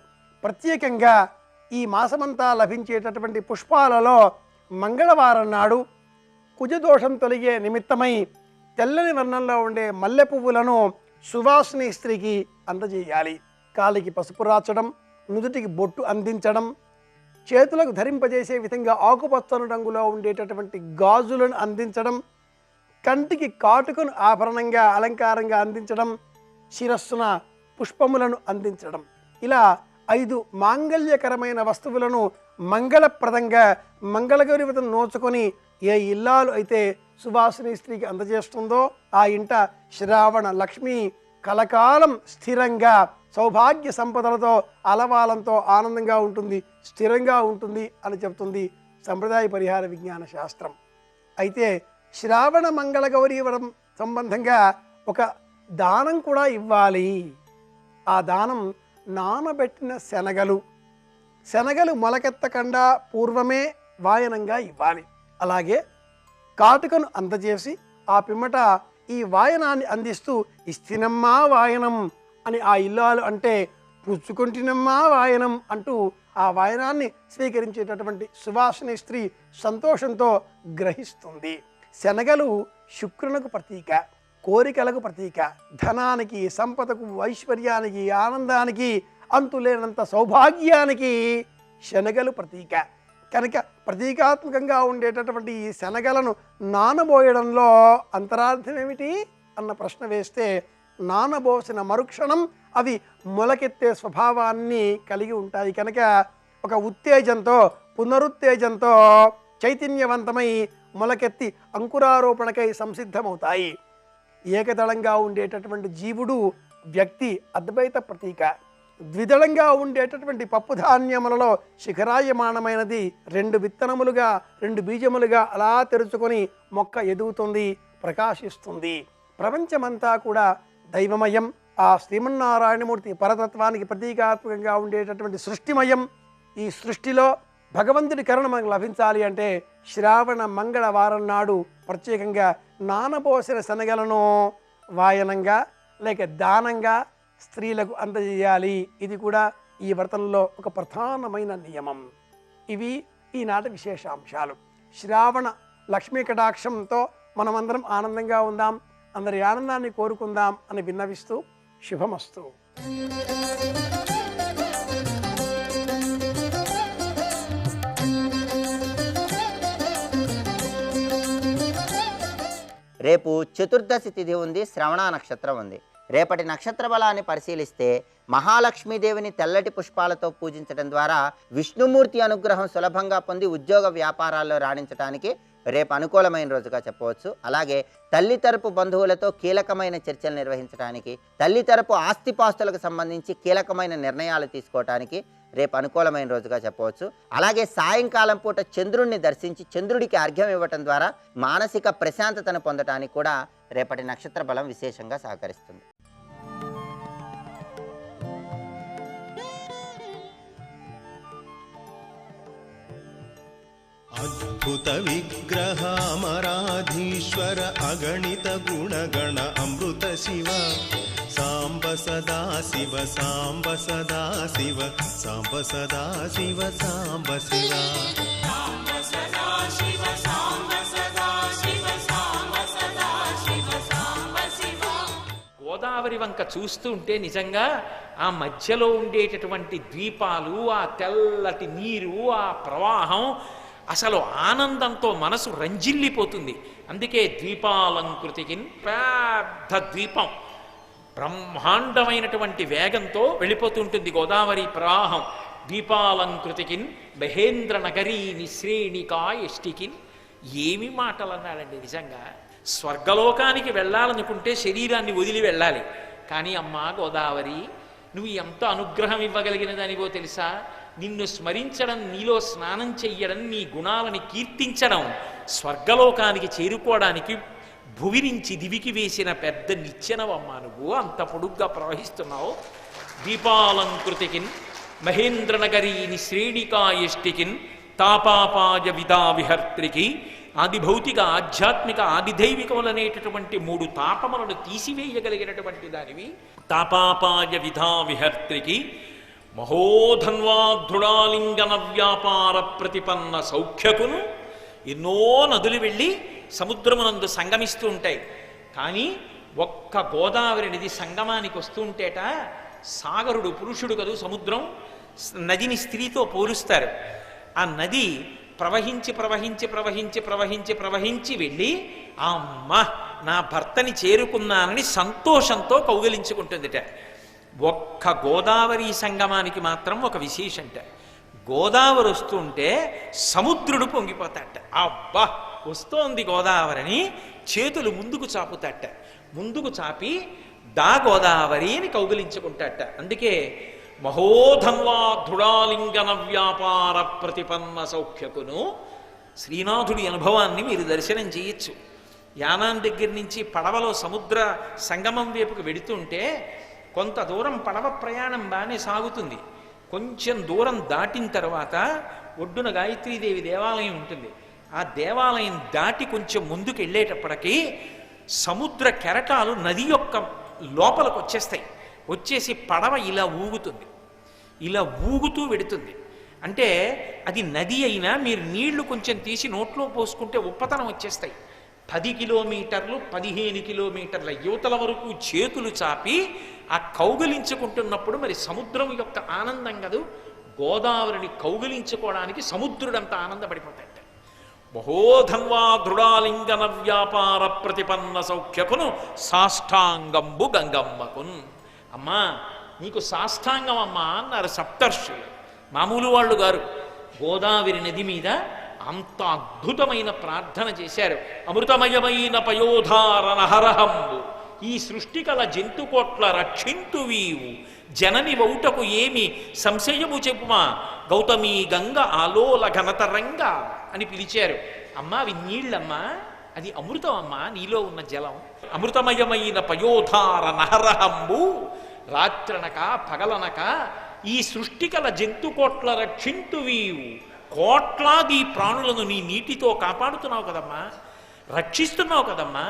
ప్రత్యేకంగా ఈ మాసమంతా లభించేటటువంటి పుష్పాలలో మంగళవారం నాడు కుజదోషం తొలగే నిమిత్తమై తెల్లని వర్ణంలో ఉండే మల్లె పువ్వులను సువాసిని స్త్రీకి అందజేయాలి. కాలికి పసుపు రాచడం, నుదుటికి బొట్టు అందించడం, చేతులకు ధరింపజేసే విధంగా ఆకుపచ్చని రంగులో ఉండేటటువంటి గాజులను అందించడం, కంటికి కాటుకను ఆభరణంగా అలంకారంగా అందించడం, శిరస్సున పుష్పములను అందించడం, ఇలా 5 మాంగళ్యకరమైన వస్తువులను మంగళప్రదంగా మంగళగౌరి వ్రతం నోచుకొని ఏ ఇల్లాలు అయితే సువాసిని స్త్రీకి అందజేస్తుందో ఆ ఇంట శ్రావణ లక్ష్మి కలకాలం స్థిరంగా సౌభాగ్య సంపదలతో అలవాలంతో ఆనందంగా ఉంటుంది, స్థిరంగా ఉంటుంది అని చెబుతుంది సంప్రదాయ పరిహార విజ్ఞాన శాస్త్రం. అయితే శ్రావణ మంగళగౌరీ వ్రతం సంబంధంగా ఒక దానం కూడా ఇవ్వాలి. ఆ దానం నానబెట్టిన శనగలు మొలకెత్తకుండా పూర్వమే వాయనంగా ఇవ్వాలి. అలాగే కాటుకను అందజేసి ఆ పిమ్మట ఈ వాయనాన్ని అందిస్తూ ఇస్తినమ్మా వాయనం అని ఆ ఇల్లాలు అంటే పుచ్చుకుంటున్నమ్మా వాయనం అంటూ ఆ వాయనాన్ని స్వీకరించేటటువంటి సువాసిని స్త్రీ సంతోషంతో గ్రహిస్తుంది. శనగలు శుక్రునకు ప్రతీక, కోరికలకు ప్రతీక, ధనానికి, సంపదకు, ఐశ్వర్యానికి, ఆనందానికి, అంతులేనంత సౌభాగ్యానికి శనగలు ప్రతీక. కనుక ప్రతీకాత్మకంగా ఉండేటటువంటి ఈ శనగలను నానబోయడంలో అంతరార్థం ఏమిటి అన్న ప్రశ్న వేస్తే, నానబోసిన మరుక్షణం అవి మొలకెత్తే స్వభావాన్ని కలిగి ఉంటాయి. కనుక ఒక ఉత్తేజంతో, పునరుత్తేజంతో చైతన్యవంతమై మొలకెత్తి అంకురారోపణకై సంసిద్ధమవుతాయి. ఏకదళంగా ఉండేటటువంటి జీవుడు వ్యక్తి అద్వైత ప్రతీక. ద్విదళంగా ఉండేటటువంటి పప్పు ధాన్యములలో శిఖరాయమానమైనది 2 విత్తనములుగా 2 బీజములుగా అలా తెరుచుకొని మొక్క ఎదుగుతుంది, ప్రకాశిస్తుంది. ప్రపంచమంతా కూడా దైవమయం, ఆ శ్రీమన్నారాయణమూర్తి పరతత్వానికి ప్రతీకాత్మకంగా ఉండేటటువంటి సృష్టిమయం. ఈ సృష్టిలో భగవంతుడి కరుణ మనకు లభించాలి అంటే శ్రావణ మంగళవారం నాడు ప్రత్యేకంగా నానబోసిన శనగలను వాయనంగా లేక దానంగా స్త్రీలకు అందజేయాలి. ఇది కూడా ఈ వ్రతంలో ఒక ప్రధానమైన నియమం. ఇవి ఈనాటి విశేషాంశాలు. శ్రావణ లక్ష్మీ కటాక్షంతో మనమందరం ఆనందంగా ఉందాం, అందరి ఆనందాన్ని కోరుకుందాం అని విన్నవిస్తూ శుభమస్తు. రేపు చతుర్దశి తిథి ఉంది, శ్రవణ నక్షత్రం ఉంది. రేపటి నక్షత్ర బలాన్ని పరిశీలిస్తే మహాలక్ష్మీదేవిని తెల్లటి పుష్పాలతో పూజించడం ద్వారా విష్ణుమూర్తి అనుగ్రహం సులభంగా పొంది ఉద్యోగ వ్యాపారాల్లో రాణించడానికి రేపు అనుకూలమైన రోజుగా చెప్పవచ్చు. అలాగే తల్లి తరపు బంధువులతో కీలకమైన చర్చలు నిర్వహించడానికి, తల్లి తరపు ఆస్తిపాస్తులకు సంబంధించి కీలకమైన నిర్ణయాలు తీసుకోవడానికి రేపు అనుకూలమైన రోజుగా చెప్పవచ్చు. అలాగే సాయంకాలం పూట చంద్రుడిని దర్శించి చంద్రుడికి అర్ఘ్యం ఇవ్వటం ద్వారా మానసిక ప్రశాంతతను పొందడానికి కూడా రేపటి నక్షత్ర బలం విశేషంగా సహకరిస్తుంది. అద్భుత విగ్రహామరాధీశ్వర అగణిత గుణగణ అమృత శివ సాంబ సదా శివ సాంబ సదా శివ సాంబ సదా శివ సాంబ శివ గోదావరి వంక చూస్తూ ఉంటే నిజంగా ఆ మధ్యలో ఉండేటటువంటి ద్వీపాలు, ఆ తెల్లటి నీరు, ఆ ప్రవాహం అసలు ఆనందంతో మనసు రంజిల్లిపోతుంది. అందుకే ద్వీపాలంకృతికి పెద్ద ద్వీపం బ్రహ్మాండమైనటువంటి వేగంతో వెళ్ళిపోతుంటుంది గోదావరి ప్రవాహం. ద్వీపాలంకృతికిన్ మహేంద్ర నగరీని శ్రేణికాయష్టికిన్. ఏమి మాటలు అన్నాడండి నిజంగా. స్వర్గలోకానికి వెళ్ళాలనుకుంటే శరీరాన్ని వదిలి వెళ్ళాలి. కానీ అమ్మా గోదావరి, నువ్వు ఎంత అనుగ్రహం ఇవ్వగలిగిన దానివో తెలుసా? నిన్ను స్మరించడం, నీలో స్నానం చెయ్యడం, నీ గుణాలని కీర్తించడం స్వర్గలోకానికి చేరుకోవడానికి భువి నుంచి దివికి వేసిన పెద్ద నిచ్చెనవమ్మా. నువ్వు అంత పొడుగ్గా ప్రవహిస్తున్నావు. దీపాలంకృతికిన్ మహేంద్ర నగరీని శ్రేణికాయష్టికిన్ తాపాపాయ విదా విహర్త్రికి. ఆది భౌతిక, ఆధ్యాత్మిక, ఆదిదైవికములనేటటువంటి 3 తాపములను తీసివేయగలిగినటువంటి దానివి. తాపాపాయ విధా విహర్త్రికి మహోధన్వాధృడాలింగన వ్యాపార ప్రతిపన్న సౌఖ్యకును. ఎన్నో నదులు వెళ్ళి సముద్రమునందు సంగమిస్తూ ఉంటాయి. కానీ ఒక్క గోదావరి నది సంగమానికి వస్తుంటేట సాగరుడు పురుషుడు కదూ, సముద్రం నదిని స్త్రీతో పోలుస్తారు. ఆ నది ప్రవహించి ప్రవహించి ప్రవహించి ప్రవహించి ప్రవహించి వెళ్ళి అమ్మ నా భర్తని చేరుకున్నానని సంతోషంతో కౌగిలించుకుంటుందిట. ఒక్క గోదావరి సంగమానికి మాత్రం ఒక విశేషంట. గోదావరి వస్తుంటే సముద్రుడు పొంగిపోతాట. అబ్బా వస్తోంది గోదావరిని చేతులు ముందుకు చాపుతాట. ముందుకు చాపి దా గోదావరి అని కౌగిలించుకుంటాట. అందుకే మహోధన్వాధృడాలింగన వ్యాపార ప్రతిపన్న సౌఖ్యకును. శ్రీనాథుడి అనుభవాన్ని మీరు దర్శనం చేయొచ్చు. యానాం దగ్గర నుంచి పడవలో సముద్ర సంగమం వైపుకు వెడుతుంటే కొంత దూరం పడవ ప్రయాణం బాగానే సాగుతుంది. కొంచెం దూరం దాటిన తర్వాత ఒడ్డున గాయత్రీదేవి దేవాలయం ఉంటుంది. ఆ దేవాలయం దాటి కొంచెం ముందుకు వెళ్ళేటప్పటికీ సముద్ర కెరటాలు నది యొక్క లోపలికి వచ్చేస్తాయి. వచ్చేసి పడవ ఇలా ఊగుతుంది. ఇలా ఊగుతూ వెడుతుంది. అంటే అది నది అయినా మీరు నీళ్లు కొంచెం తీసి నోట్లో పోసుకుంటే ఉప్పతనం వచ్చేస్తాయి. 10 కిలోమీటర్లు 15 కిలోమీటర్ల యువతల వరకు చేతులు చాపి ఆ కౌగిలించుకుంటున్నప్పుడు మరి సముద్రం యొక్క ఆనందం కదూ. గోదావరిని కౌగిలించుకోవడానికి సముద్రుడంతా ఆనందపడిపోతాడు. మహోధన్వా దృఢాలింగన వ్యాపార ప్రతిపన్న సౌఖ్యకును సాష్టాంగంబు గంగమ్మకున్. అమ్మా నీకు సాష్టాంగం అమ్మా అన్నారు సప్తర్షులు. మామూలు వాళ్ళు గారు. గోదావరి నది మీద అంత అద్భుతమైన ప్రార్థన చేశారు. అమృతమయమైన పయోధార నహరహంబు ఈ సృష్టి కల జంతుకోట్ల రక్షింతువీవు జనని వౌటకు ఏమి సంశయము చెప్పుమా గౌతమీ గంగ ఆలోల ఘనతరంగ అని పిలిచారు. అమ్మా అవి నీళ్ళమ్మా, అది అమృతం అమ్మా, నీలో ఉన్న జలం. అమృతమయమైన పయోధార నహరహంబు రాత్రనక పగలనక ఈ సృష్టి కల జంతుకోట్ల రక్షింతువీవు కోట్లాది ప్రాణులను నీ నీటితో కాపాడుతున్నావు కదమ్మా, రక్షిస్తున్నావు కదమ్మా.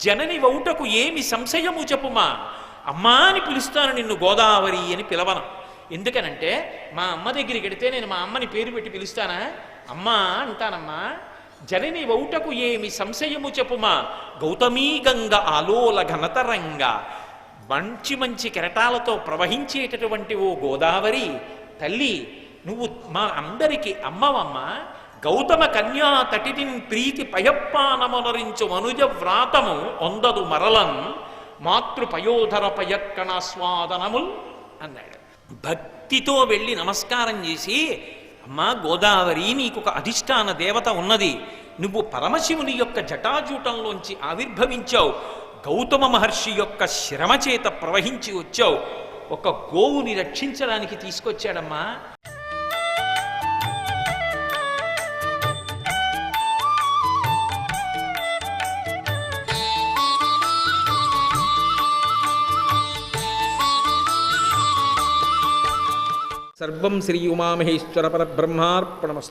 జనని వౌటకు ఏమి సంశయము చెప్పుమా. అమ్మా అని పిలుస్తాను నిన్ను గోదావరి అని పిలవను. ఎందుకనంటే మా అమ్మ దగ్గరికి వెడితే నేను మా అమ్మని పేరు పెట్టి పిలుస్తానా? అమ్మా అంటానమ్మా. జనని వౌటకు ఏమి సంశయము చెప్పుమా గౌతమీ గంగ ఆలోల ఘనతరంగ. మంచి మంచి కెరటాలతో ప్రవహించేటటువంటి ఓ గోదావరి తల్లి, నువ్వు మా అందరికీ అమ్మవమ్మ. గౌతమ కన్యా తటిటిన్ ప్రీతి పయప్పానమనరించు మనుజ వ్రాతము ఒందదు మరలన్ మాతృపయోధర పయక్కణాస్వాదనముల్ అన్నాడు. భక్తితో వెళ్ళి నమస్కారం చేసి, అమ్మా గోదావరి, నీకు ఒక అధిష్టాన దేవత ఉన్నది, నువ్వు పరమశివుని యొక్క జటాజూటంలోంచి ఆవిర్భవించావు, గౌతమ మహర్షి యొక్క శ్రమ చేత ప్రవహించి వచ్చావు, ఒక గోవుని రక్షించడానికి తీసుకొచ్చాడమ్మా. సర్వం శ్రీ ఉమామహేశ్వర పరబ్రహ్మార్పణమస్తు.